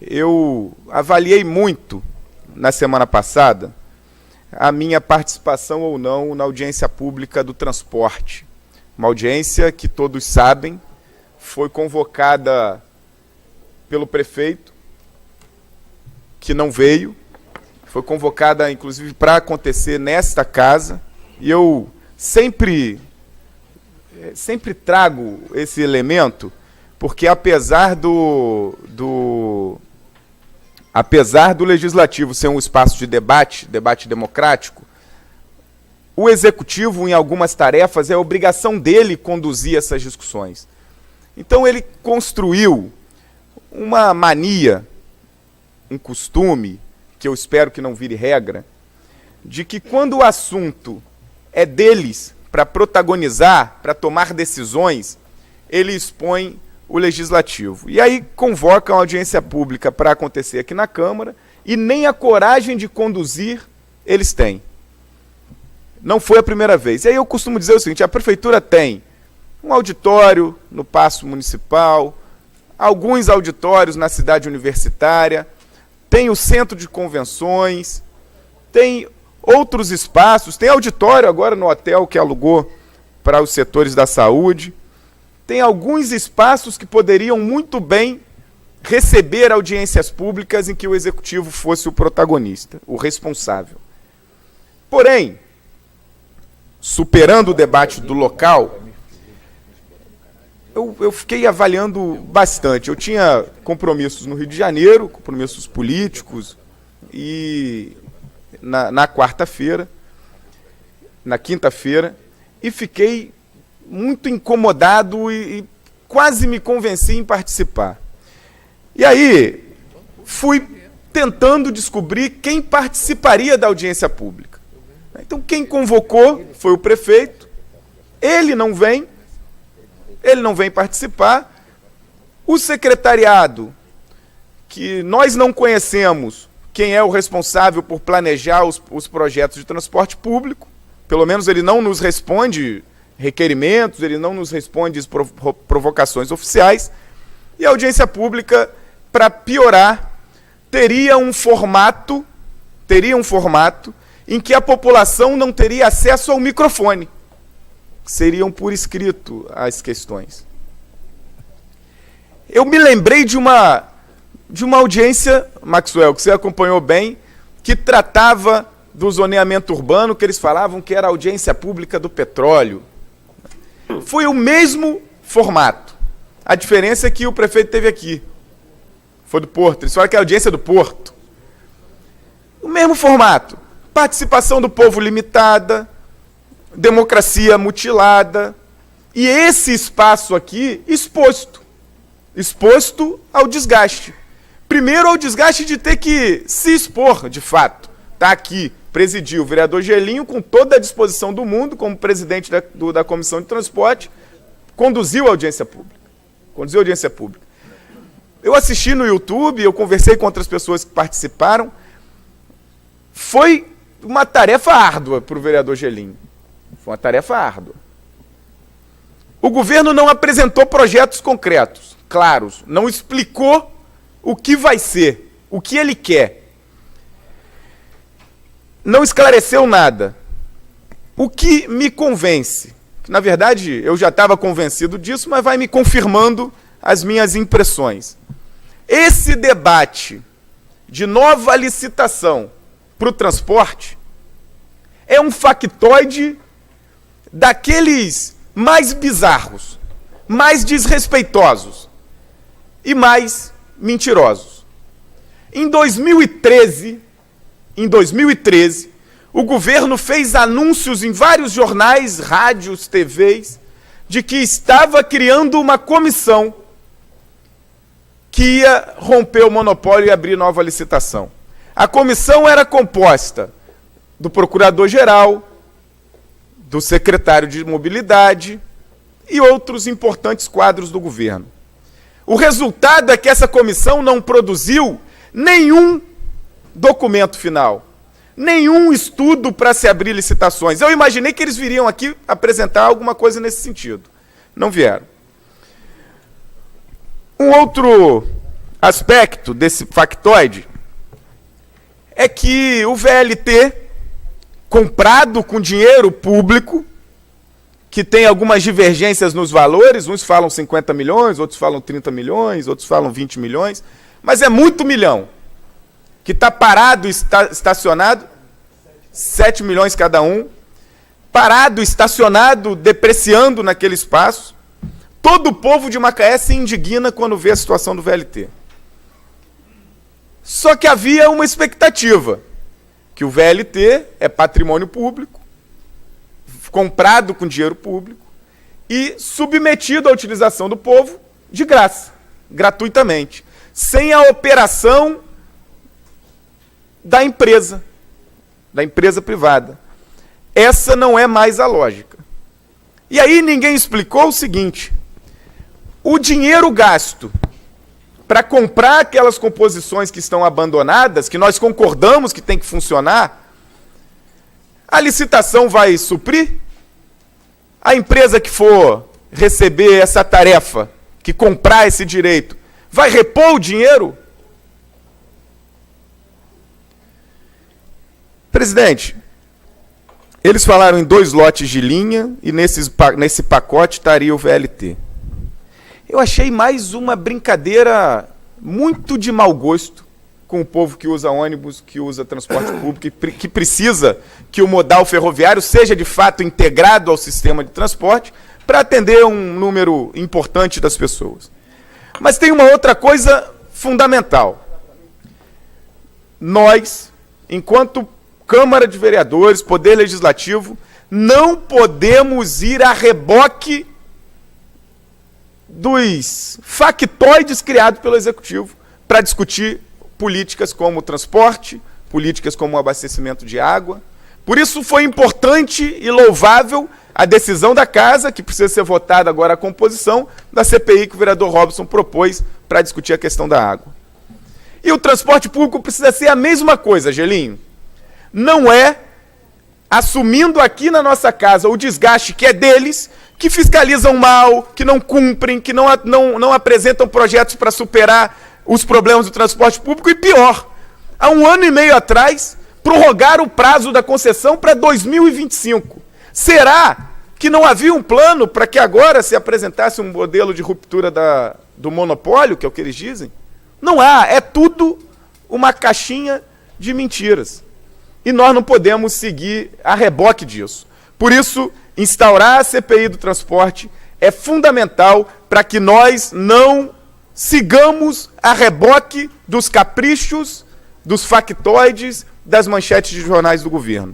eu avaliei muito, na semana passada, a minha participação ou não na audiência pública do transporte. Uma audiência que todos sabem, foi convocada pelo prefeito, que não veio, foi convocada, inclusive, para acontecer nesta casa, e eu sempre trago esse elemento, porque apesar do Legislativo ser um espaço de debate democrático, o Executivo, em algumas tarefas, é obrigação dele conduzir essas discussões. Então ele construiu uma mania, um costume, que eu espero que não vire regra, de que quando o assunto é deles para protagonizar, para tomar decisões, ele expõe o Legislativo. E aí convocam a audiência pública para acontecer aqui na Câmara e nem a coragem de conduzir eles têm. Não foi a primeira vez. E aí eu costumo dizer o seguinte, a Prefeitura tem um auditório no Paço Municipal, alguns auditórios na cidade universitária, tem o centro de convenções, tem outros espaços, tem auditório agora no hotel que alugou para os setores da saúde, tem alguns espaços que poderiam muito bem receber audiências públicas em que o Executivo fosse o protagonista, o responsável. Porém, superando o debate do local, eu fiquei avaliando bastante. Eu tinha compromissos no Rio de Janeiro, compromissos políticos, e na quarta-feira, na quinta-feira, e fiquei muito incomodado e quase me convenci em participar. E aí, fui tentando descobrir quem participaria da audiência pública. Então, quem convocou foi o prefeito, ele não vem participar. O secretariado, que nós não conhecemos quem é o responsável por planejar os projetos de transporte público, pelo menos ele não nos responde requerimentos, ele não nos responde provocações oficiais, e a audiência pública, para piorar, teria um formato em que a população não teria acesso ao microfone. Seriam por escrito as questões. Eu me lembrei de uma audiência, Maxwell, que você acompanhou bem, que tratava do zoneamento urbano, que eles falavam que era a audiência pública do petróleo. Foi o mesmo formato. A diferença é que o prefeito teve aqui. Foi do Porto. Eles falaram que é a audiência do Porto. O mesmo formato. Participação do povo limitada, democracia mutilada, e esse espaço aqui exposto ao desgaste. Primeiro ao desgaste de ter que se expor, de fato. Está aqui, presidiu o vereador Gelinho, com toda a disposição do mundo, como presidente da Comissão de Transporte, conduziu a audiência pública. Eu assisti no YouTube, eu conversei com outras pessoas que participaram. Foi uma tarefa árdua para o vereador Gelinho. Foi uma tarefa árdua. O governo não apresentou projetos concretos, claros, não explicou o que vai ser, o que ele quer. Não esclareceu nada. O que me convence, na verdade eu já estava convencido disso, mas vai me confirmando as minhas impressões. Esse debate de nova licitação para o transporte é um factoide daqueles mais bizarros, mais desrespeitosos e mais mentirosos. Em 2013, o governo fez anúncios em vários jornais, rádios, TVs, de que estava criando uma comissão que ia romper o monopólio e abrir nova licitação. A comissão era composta do procurador-geral, do secretário de Mobilidade e outros importantes quadros do governo. O resultado é que essa comissão não produziu nenhum documento final, nenhum estudo para se abrir licitações. Eu imaginei que eles viriam aqui apresentar alguma coisa nesse sentido. Não vieram. Um outro aspecto desse factoide é que o VLT, comprado com dinheiro público, que tem algumas divergências nos valores, uns falam 50 milhões, outros falam 30 milhões, outros falam 20 milhões, mas é muito milhão, que está parado, estacionado, 7 milhões cada um, parado, estacionado, depreciando naquele espaço. Todo o povo de Macaé se indigna quando vê a situação do VLT. Só que havia uma expectativa, que o VLT é patrimônio público, comprado com dinheiro público e submetido à utilização do povo de graça, gratuitamente, sem a operação da empresa privada. Essa não é mais a lógica. E aí ninguém explicou o seguinte: o dinheiro gasto para comprar aquelas composições que estão abandonadas, que nós concordamos que tem que funcionar, a licitação vai suprir? A empresa que for receber essa tarefa, que comprar esse direito, vai repor o dinheiro? Presidente, eles falaram em 2 lotes de linha e nesse pacote estaria o VLT. Eu achei mais uma brincadeira muito de mau gosto com o povo que usa ônibus, que usa transporte público, que precisa que o modal ferroviário seja de fato integrado ao sistema de transporte para atender um número importante das pessoas. Mas tem uma outra coisa fundamental. Nós, enquanto Câmara de Vereadores, Poder Legislativo, não podemos ir a reboque dos factoides criados pelo Executivo para discutir políticas como transporte, políticas como abastecimento de água. Por isso foi importante e louvável a decisão da Casa, que precisa ser votada agora a composição da CPI que o vereador Robson propôs para discutir a questão da água. E o transporte público precisa ser a mesma coisa, Gelinho. Não é assumindo aqui na nossa casa o desgaste que é deles, que fiscalizam mal, que não cumprem, que não apresentam projetos para superar os problemas do transporte público, e pior, há 1 ano e meio atrás, prorrogaram o prazo da concessão para 2025. Será que não havia um plano para que agora se apresentasse um modelo de ruptura do monopólio, que é o que eles dizem? Não há, é tudo uma caixinha de mentiras. E nós não podemos seguir a reboque disso. Por isso, instaurar a CPI do transporte é fundamental para que nós não sigamos a reboque dos caprichos, dos factoides, das manchetes de jornais do governo.